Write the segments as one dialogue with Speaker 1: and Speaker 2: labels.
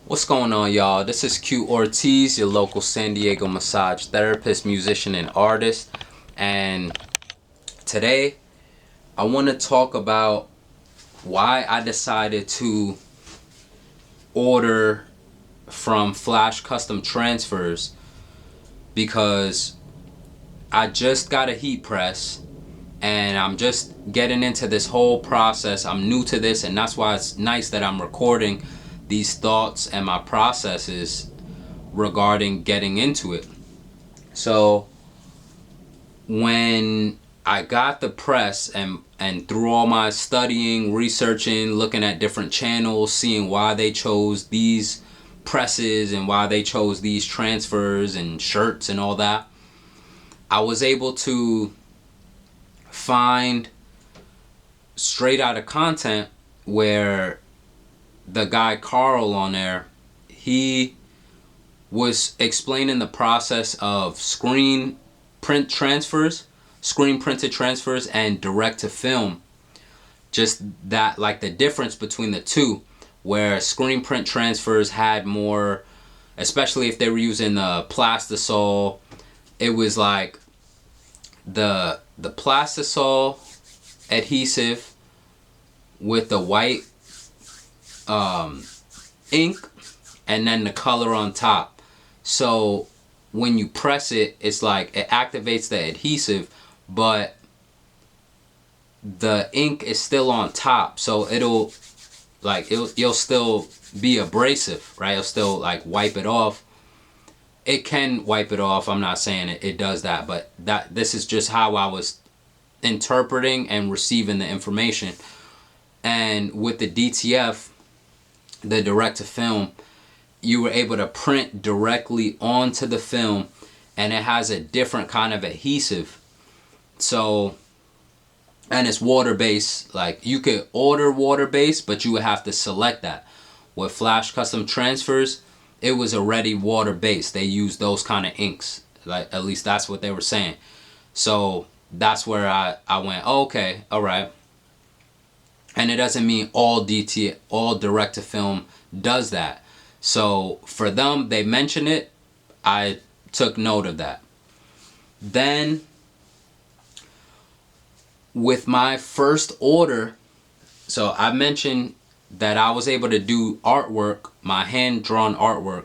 Speaker 1: What's going on, y'all? This is Q Ortiz, your local San Diego massage therapist, musician, and artist. And today I want to talk about why I decided to order from Flash Custom Transfers, because I just got a heat press and I'm just getting into this whole process. I'm new to this, and that's why it's nice that I'm recording these thoughts and my processes regarding getting into it. So when I got the press and through all my studying, researching, looking at different channels, seeing why they chose these presses and why they chose these transfers and shirts and all that, I was able to find straight out of content where the guy Carl on there, he was explaining the process of screen printed transfers, and direct to film. Just that, like the difference between the two, where screen print transfers had more, especially if they were using the plastisol, it was like the plastisol adhesive with the white ink and then the color on top. So when you press it, it's like it activates the adhesive, but the ink is still on top. So you'll still be abrasive, right? It'll still like wipe it off. It can wipe it off. I'm not saying it does that, but this is just how I was interpreting and receiving the information. And with the DTF, the direct to film, you were able to print directly onto the film, and it has a different kind of adhesive. So, and it's water-based. Like, you could order water-based, but you would have to select that. With Flash Custom Transfers, it was already water-based. They used those kind of inks. Like, at least that's what they were saying. So that's where I went, oh, okay, all right. And it doesn't mean all direct to film does that. So for them, they mention it. I took note of that. Then with my first order, so I mentioned that I was able to do artwork, my hand-drawn artwork.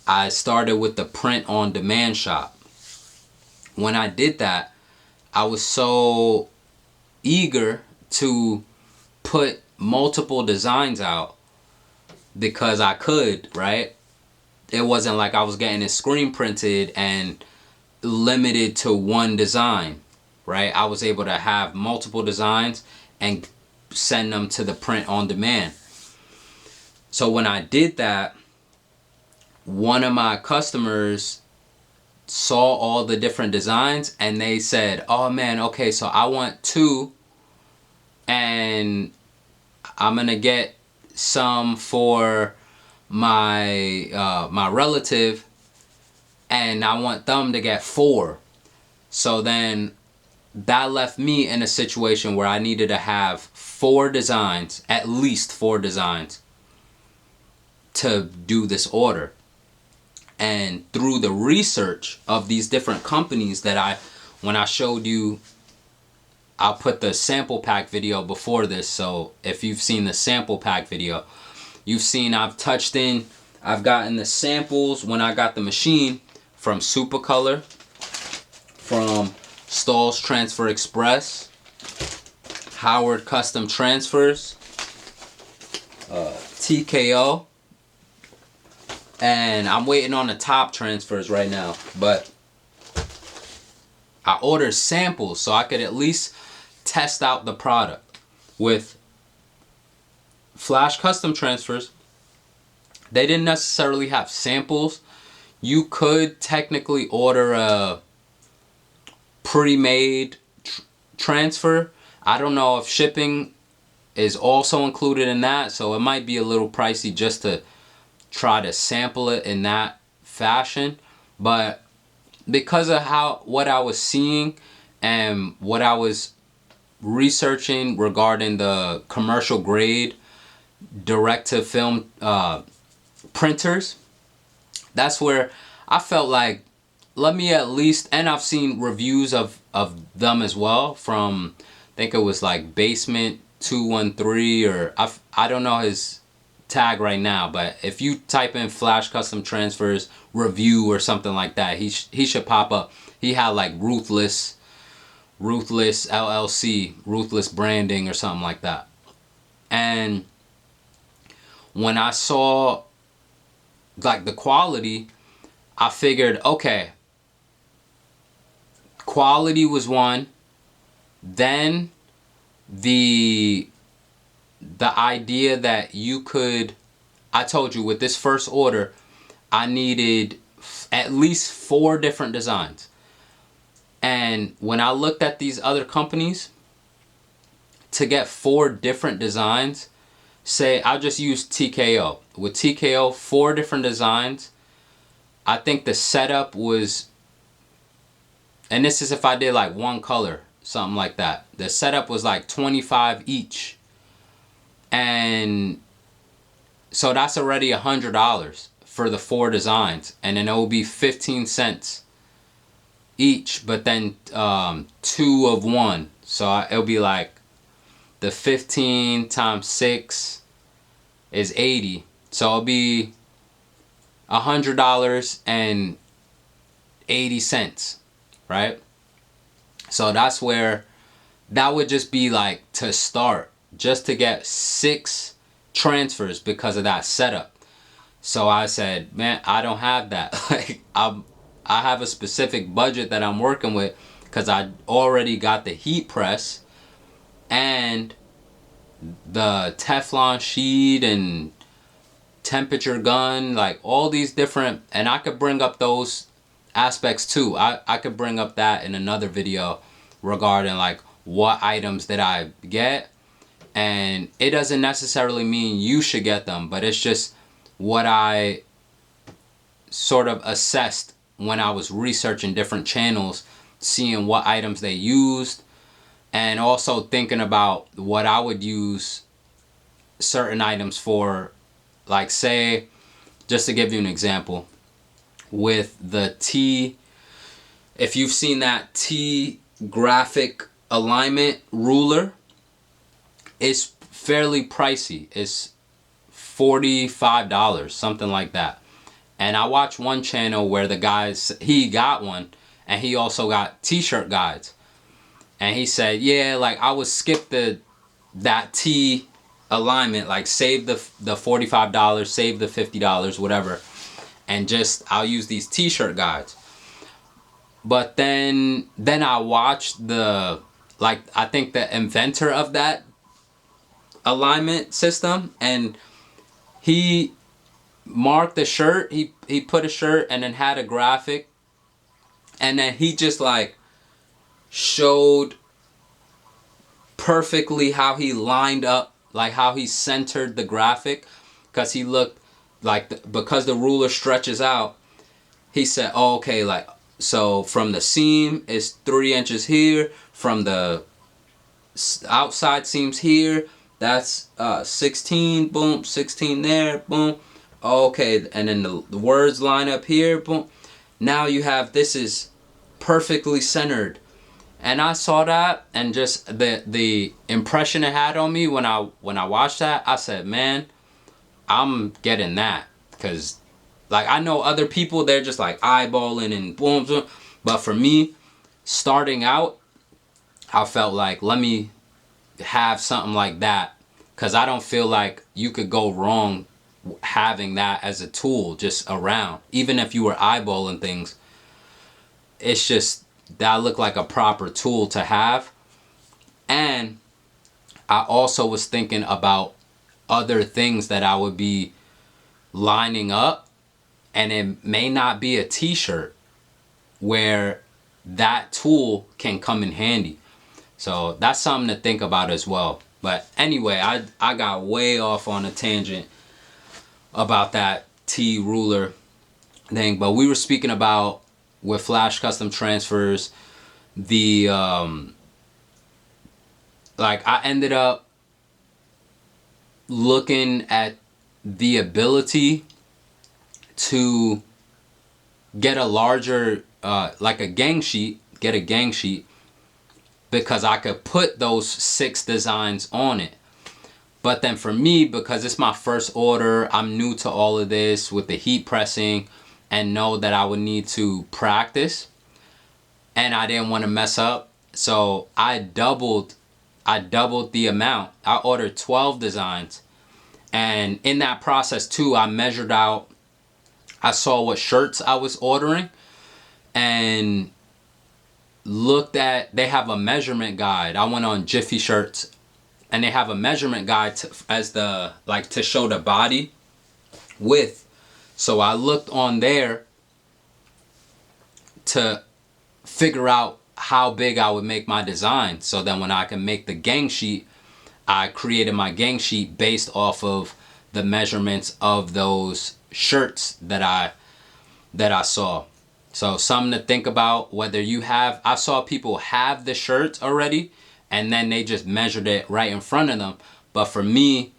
Speaker 1: I started with the print on demand shop. When I did that, I was so eager to put multiple designs out because I could, right? It wasn't like I was getting it screen printed and limited to one design, right? I was able to have multiple designs and send them to the print on demand. So when I did that, one of my customers saw all the different designs and they said, oh man, okay, so I want two, and I'm gonna get some for my my relative, and I want them to get four. So then that left me in a situation where I needed to have four designs, at least four designs, to do this order. And through the research of these different companies that when I showed you, I'll put the sample pack video before this. So if you've seen the sample pack video, you've seen I've gotten the samples when I got the machine from Supercolor, from Stahl's Transfer Express, Howard Custom Transfers, TKO, and I'm waiting on the top transfers right now. But I ordered samples so I could at least test out the product. With Flash Custom Transfers, they didn't necessarily have samples. You could technically order a pre-made transfer. I don't know if shipping is also included in that, so it might be a little pricey just to try to sample it in that fashion. But because of what I was seeing and what I was researching regarding the commercial grade direct to film printers, that's where I felt like, let me at least, and I've seen reviews of them as well from, I think it was like Basement 213, or I don't know his tag right now, but if you type in Flash Custom Transfers review or something like that, he should pop up. He had like Ruthless LLC, Ruthless Branding or something like that. And when I saw like the quality, I figured, okay, quality was one. Then the idea that you could, I told you with this first order, I needed at least 4 different designs. And when I looked at these other companies, to get 4 different designs, say I'll just use TKO. With TKO, 4 different designs, I think the setup was, and this is if I did like one color, something like that. The setup was like $25 each. And so that's already $100 for the 4 designs. And then it will be 15 cents each, but then 2 of one. So it'll be like the 15 times 6 is 80. So it'll be $100.80, right? So that's where that would just be like to start, just to get 6 transfers because of that setup. So I said, man, I don't have that. Like I have a specific budget that I'm working with because I already got the heat press and the Teflon sheet and temperature gun, like all these different, and I could bring up those aspects too. I could bring up that in another video regarding like what items did I get, and it doesn't necessarily mean you should get them, but it's just what I sort of assessed when I was researching different channels, seeing what items they used, and also thinking about what I would use certain items for. Like say, just to give you an example, with the T, if you've seen that T graphic alignment ruler, it's fairly pricey. It's $45, something like that. And I watched one channel where the guys, he got one, and he also got t-shirt guides. And he said, yeah, like I would skip that T alignment, like save the $45, save the $50, whatever, and just I'll use these t-shirt guides. But then I watched the, like, I think the inventor of that alignment system, and he marked the shirt, he put a shirt and then had a graphic, and then he just like showed perfectly how he lined up, like how he centered the graphic, because he looked like, because the ruler stretches out, he said, oh, okay, like, so from the seam is 3 inches here, from the outside seams here, that's 16, boom, 16 there, boom, okay, and then the words line up here, boom, now you have, this is perfectly centered. And I saw that, and just the impression it had on me when I watched that, I said, man, I'm getting that. Because like I know other people, they're just like eyeballing and boom, boom. But for me, starting out, I felt like, let me have something like that, because I don't feel like you could go wrong having that as a tool just around. Even if you were eyeballing things, it's just, that looked like a proper tool to have. And I also was thinking about other things that I would be lining up, and it may not be a t-shirt where that tool can come in handy. So that's something to think about as well. But anyway, I got way off on a tangent about that T ruler thing, but we were speaking about, with Flash Custom Transfers, the like I ended up looking at the ability to get a larger, like a gang sheet, get a gang sheet, because I could put those 6 designs on it. But then for me, because it's my first order, I'm new to all of this with the heat pressing, and know that I would need to practice, and I didn't want to mess up. So I doubled the amount. I ordered 12 designs. And in that process too, I measured out, I saw what shirts I was ordering, and looked at, they have a measurement guide. I went on Jiffy Shirts, and they have a measurement guide to show the body width. So I looked on there to figure out how big I would make my design. So then when I can make the gang sheet, I created my gang sheet based off of the measurements of those shirts that I saw. So something to think about, whether you have, I saw people have the shirts already and then they just measured it right in front of them. But for me,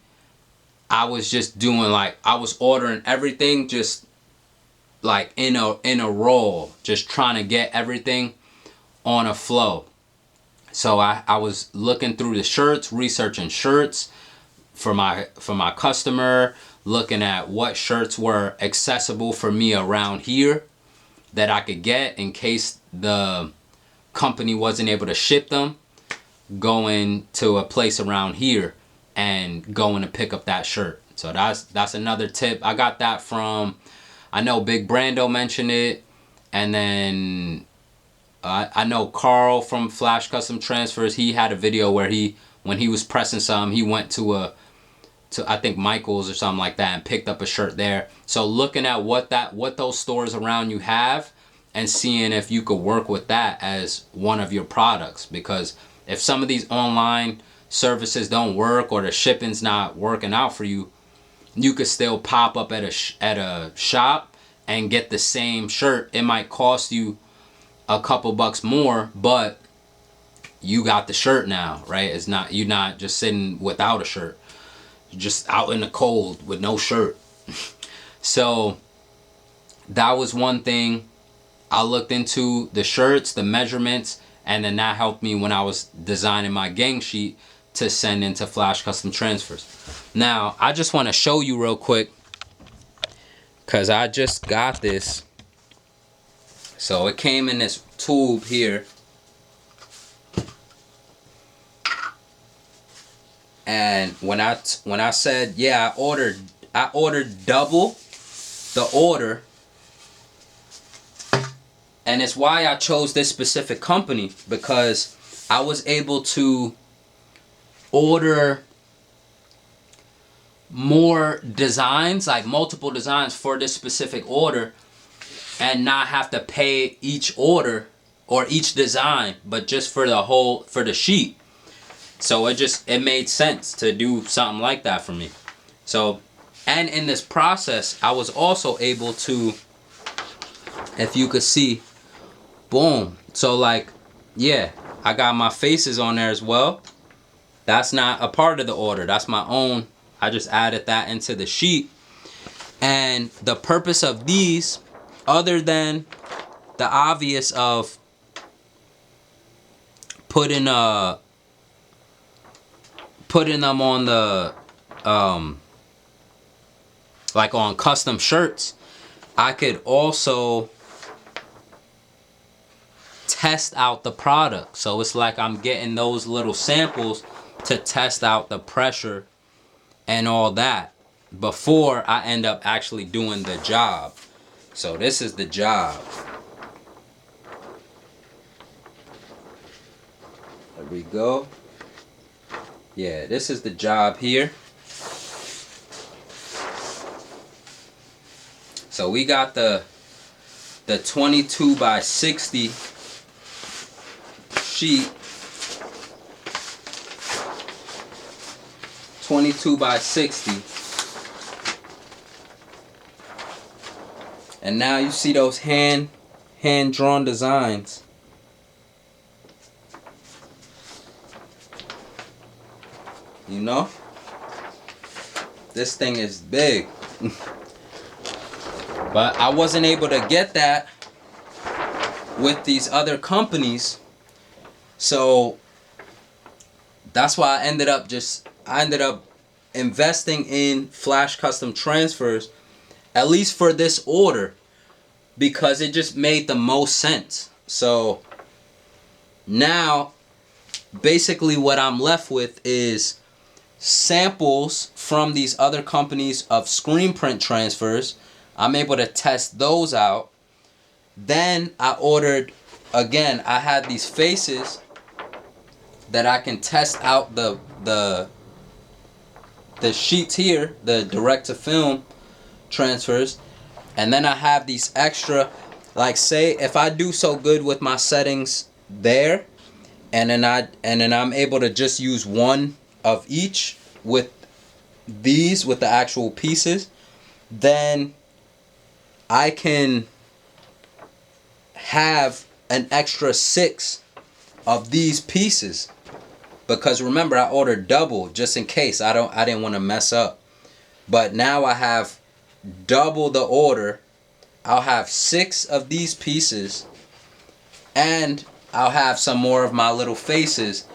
Speaker 1: I was just doing I was ordering everything just like in a roll, just trying to get everything on a flow. So I was looking through the shirts, researching shirts for my customer, looking at what shirts were accessible for me around here that I could get in case the company wasn't able to ship them, going to a place around here and going to pick up that shirt. So that's another tip. I got that from, I know Big Brando mentioned it, and then I know Carl from Flash Custom Transfers, he had a video where when he was pressing some, he went to I think Michael's or something like that and picked up a shirt there. So looking at what those stores around you have and seeing if you could work with that as one of your products. Because if some of these online services don't work or the shipping's not working out for you, you could still pop up at a shop and get the same shirt. It might cost you a couple bucks more, but you got the shirt now, right? It's not, you're not just sitting without a shirt. You're just out in the cold with no shirt. So that was one thing I looked into, the shirts, the measurements, and then that helped me when I was designing my gang sheet to send into Flash Custom Transfers. Now, I just want to show you real quick, because I just got this. So it came in this tube here. And when I said, yeah, I ordered double the order. And it's why I chose this specific company, because I was able to order more designs, like multiple designs for this specific order, and not have to pay each order or each design, but just for the sheet. So it made sense to do something like that for me. So, and in this process, I was also able to, if you could see, boom. So yeah, I got my faces on there as well. That's not a part of the order. That's my own. I just added that into the sheet. And the purpose of these, other than the obvious of putting them on the like on custom shirts, I could also test out the product. So it's like I'm getting those little samples to test out the pressure and all that before I end up actually doing the job. So this is the job. There we go. Yeah, this is the job here. So we got the 22 by 60 sheet. 22 by 60. And now you see those hand drawn designs. You know? This thing is big. But I wasn't able to get that with these other companies. So that's why I ended up investing in Flash Custom Transfers, at least for this order, because it just made the most sense. So now basically what I'm left with is samples from these other companies of screen print transfers. I'm able to test those out. Then I ordered, again, I had these faces that I can test out the sheets here, the direct to film transfers. And then I have these extra, like say if I do so good with my settings there, and then I'm able to just use one of each with these, with the actual pieces, then I can have an extra 6 of these pieces, because remember I ordered double just in case I didn't want to mess up. But now I have double the order. I'll have 6 of these pieces, and I'll have some more of my little faces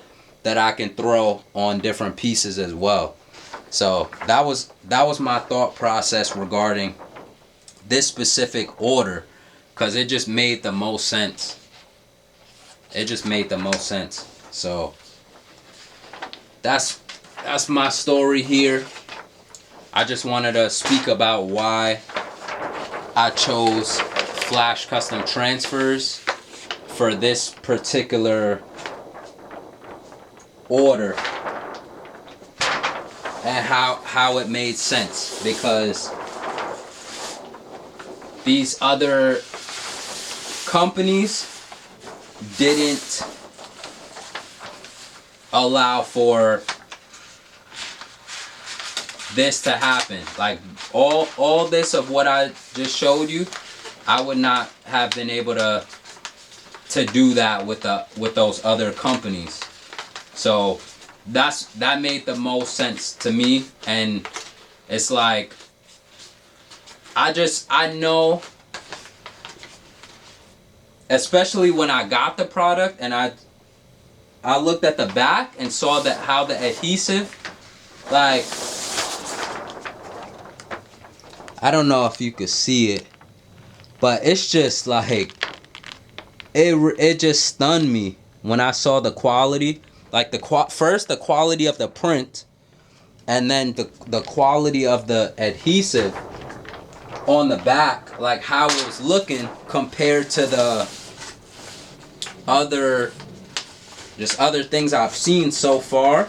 Speaker 1: that I can throw on different pieces as well. So that was my thought process regarding this specific order, because it just made the most sense. It just made the most sense. So that's my story here. I just wanted to speak about why I chose Flash Custom Transfers for this particular order, and how it made sense, because these other companies didn't allow for this to happen. Like all this of what I just showed you, I would not have been able to do that with those other companies. So that made the most sense to me. And it's like I know, especially when I got the product and I looked at the back and saw that how the adhesive, like, I don't know if you could see it, but it's just like it just stunned me when I saw the quality. Like first the quality of the print, and then the quality of the adhesive on the back, like how it was looking compared to the other things I've seen so far.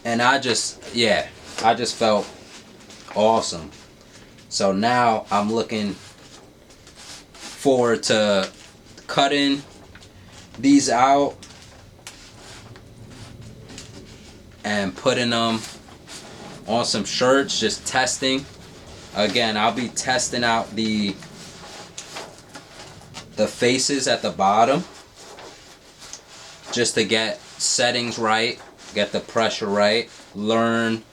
Speaker 1: And I just felt awesome. So now I'm looking forward to cutting these out and putting them on some shirts, just testing. Again, I'll be testing out the faces at the bottom, just to get settings right, get the pressure right, learn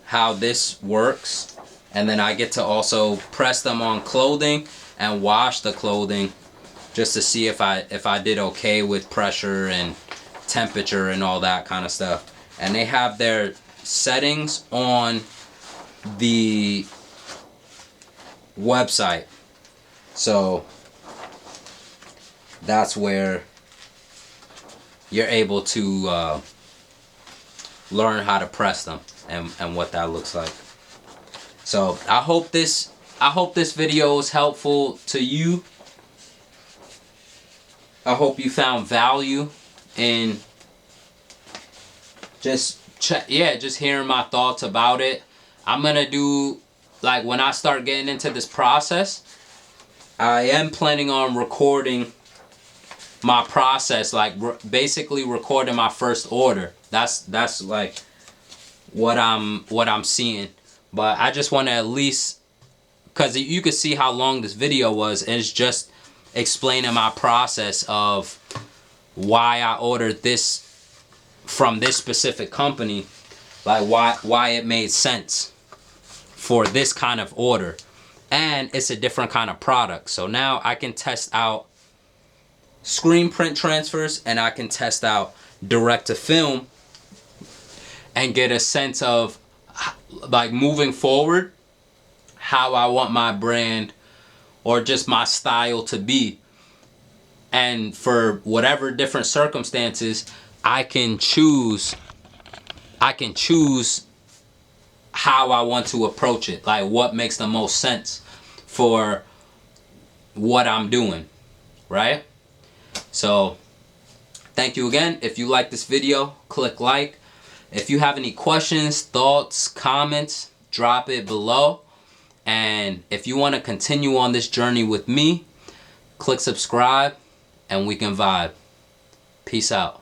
Speaker 1: how this works. And then I get to also press them on clothing and wash the clothing, just to see if I did okay with pressure and temperature and all that kind of stuff. And they have their settings on the website, so that's where you're able to learn how to press them and what that looks like. So I hope this video is helpful to you. I hope you found value in just hearing my thoughts about it. I'm gonna do, like, when I start getting into this process, I am planning on recording my process, like basically recording my first order. That's like what I'm seeing. But I just want to at least, because you could see how long this video was, and it's just explaining my process of why I ordered this from this specific company, like why it made sense for this kind of order. and it's a different kind of product. So now I can test out screen print transfers and I can test out direct to film and get a sense of, like, moving forward, how I want my brand or just my style to be. And for whatever different circumstances, I can choose how I want to approach it, like what makes the most sense for what I'm doing, right? So thank you again. If you like this video, click like. If you have any questions, thoughts, comments, drop it below. And if you want to continue on this journey with me, click subscribe and we can vibe. Peace out.